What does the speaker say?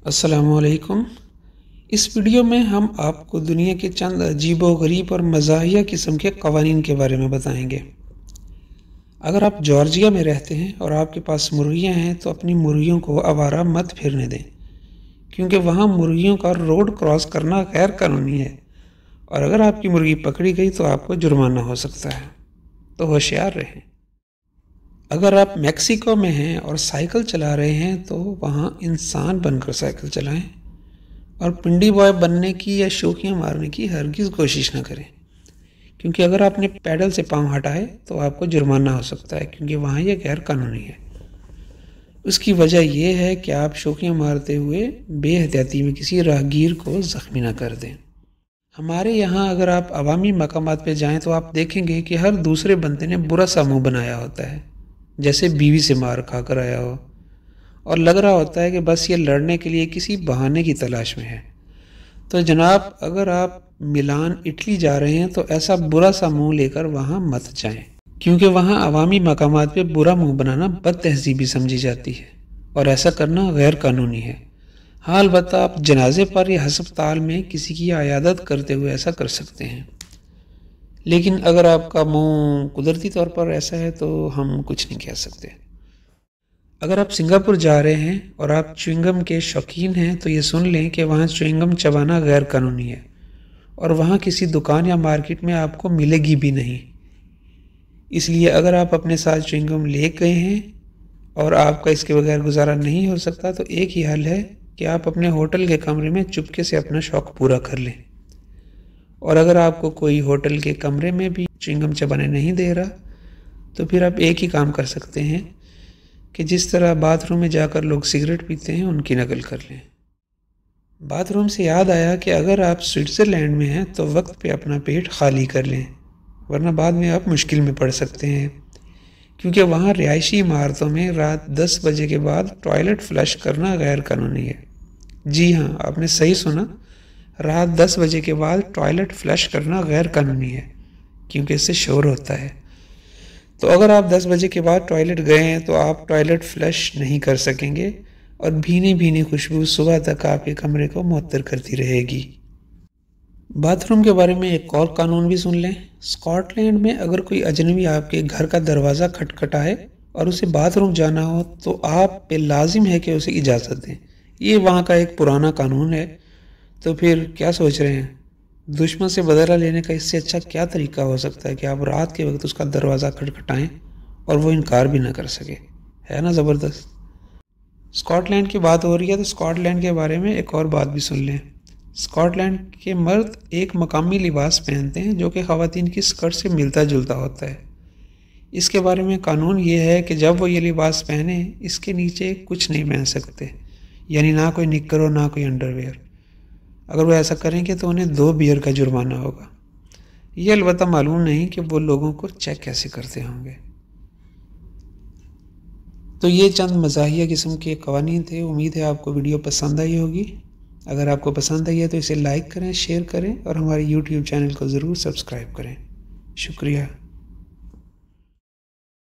السلام علیکم۔ اس ویڈیو میں ہم آپ کو دنیا کے چند عجیب و غریب اور مزاحیہ قسم کے قوانین کے بارے میں بتائیں گے۔ اگر آپ جارجیا میں رہتے ہیں اور آپ کے پاس مرغیاں ہیں تو اپنی مرغیوں کو آوارہ مت پھرنے دیں، کیونکہ وہاں مرغیوں کا روڈ کراس کرنا غیر قانونی ہے، اور اگر آپ کی مرغی پکڑی گئی تو آپ کو جرمانہ ہو سکتا ہے، تو ہوشیار رہیں۔ اگر آپ میکسیکو میں ہیں اور سائیکل چلا رہے ہیں تو وہاں انسان بن کر سائیکل چلائیں، اور پنڈی بوائے بننے کی یا شوخیاں مارنے کی ہرگز کوشش نہ کریں، کیونکہ اگر آپ نے پیڈل سے پاؤں ہٹائے تو آپ کو جرمانہ ہو سکتا ہے، کیونکہ وہاں یہ غیر قانونی ہے۔ اس کی وجہ یہ ہے کہ آپ شوخیاں مارتے ہوئے بے احتیاطی میں کسی راہگیر کو زخمی نہ کر دیں۔ ہمارے یہاں اگر آپ عوامی مقامات پہ جائیں تو آپ دیکھیں گے کہ ہر دوسرے بندے نے برا سا منہ بنایا ہوتا ہے، جیسے بیوی سے مار کھا کر آیا ہو، اور لگ رہا ہوتا ہے کہ بس یہ لڑنے کے لیے کسی بہانے کی تلاش میں ہے۔ تو جناب، اگر آپ ملان اٹلی جا رہے ہیں تو ایسا برا سا منہ لے کر وہاں مت جائیں، کیونکہ وہاں عوامی مقامات پہ برا منہ بنانا بد تہذیبی سمجھی جاتی ہے، اور ایسا کرنا غیر قانونی ہے۔ ہاں، البتہ آپ جنازے پر یا ہسپتال میں کسی کی عیادت کرتے ہوئے ایسا کر سکتے ہیں، لیکن اگر آپ کا منہ قدرتی طور پر ایسا ہے تو ہم کچھ نہیں کہہ سکتے۔ اگر آپ سنگاپور جا رہے ہیں اور آپ چوئنگم کے شوقین ہیں تو یہ سن لیں کہ وہاں چوئنگم چبانا غیر قانونی ہے، اور وہاں کسی دکان یا مارکیٹ میں آپ کو ملے گی بھی نہیں۔ اس لیے اگر آپ اپنے ساتھ چوئنگم لے گئے ہیں اور آپ کا اس کے بغیر گزارا نہیں ہو سکتا تو ایک ہی حل ہے کہ آپ اپنے ہوٹل کے کمرے میں چپکے سے اپنا شوق پورا کر لیں، اور اگر آپ کو کوئی ہوٹل کے کمرے میں بھی چوئنگم چبانے نہیں دے رہا تو پھر آپ ایک ہی کام کر سکتے ہیں کہ جس طرح باتھ روم میں جا کر لوگ سگریٹ پیتے ہیں ان کی نقل کر لیں۔ باتھ روم سے یاد آیا کہ اگر آپ سوئٹزرلینڈ میں ہیں تو وقت پہ اپنا پیٹ خالی کر لیں، ورنہ بعد میں آپ مشکل میں پڑ سکتے ہیں، کیونکہ وہاں رہائشی عمارتوں میں رات 10 بجے کے بعد ٹوائلٹ فلش کرنا غیر قانونی ہے۔ جی ہاں، آپ نے صحیح سنا، رات 10 بجے کے بعد ٹوائلٹ فلش کرنا غیر قانونی ہے، کیونکہ اس سے شور ہوتا ہے۔ تو اگر آپ 10 بجے کے بعد ٹوائلٹ گئے ہیں تو آپ ٹوائلٹ فلش نہیں کر سکیں گے، اور بھینی بھینی خوشبو صبح تک آپ کے کمرے کو معطر کرتی رہے گی۔ باتھ روم کے بارے میں ایک اور قانون بھی سن لیں۔ اسکاٹ لینڈ میں اگر کوئی اجنبی آپ کے گھر کا دروازہ کھٹکھٹائے اور اسے باتھ روم جانا ہو تو آپ پہ لازم ہے کہ اسے اجازت دیں۔ یہ وہاں کا ایک پرانا قانون ہے، تو پھر کیا سوچ رہے ہیں؟ دشمن سے بدلہ لینے کا اس سے اچھا کیا طریقہ ہو سکتا ہے کہ آپ رات کے وقت اس کا دروازہ کھٹکھٹائیں اور وہ انکار بھی نہ کر سکے؟ ہے نا زبردست؟ اسکاٹ لینڈ کی بات ہو رہی ہے تو اسکاٹ لینڈ کے بارے میں ایک اور بات بھی سن لیں۔ اسکاٹ لینڈ کے مرد ایک مقامی لباس پہنتے ہیں جو کہ خواتین کی اسکرٹ سے ملتا جلتا ہوتا ہے۔ اس کے بارے میں قانون یہ ہے کہ جب وہ یہ لباس پہنے اس کے نیچے کچھ نہیں پہن سکتے، یعنی نہ کوئی نکر اور نہ کوئی انڈر ویئر۔ اگر وہ ایسا کریں گے تو انہیں 2 بیئر کا جرمانہ ہوگا۔ یہ البتہ معلوم نہیں کہ وہ لوگوں کو چیک کیسے کرتے ہوں گے۔ تو یہ چند مزاحیہ قسم کے قوانین تھے۔ امید ہے آپ کو ویڈیو پسند آئی ہوگی۔ اگر آپ کو پسند آئی ہے تو اسے لائک کریں، شیئر کریں، اور ہمارے YouTube چینل کو ضرور سبسکرائب کریں۔ شکریہ۔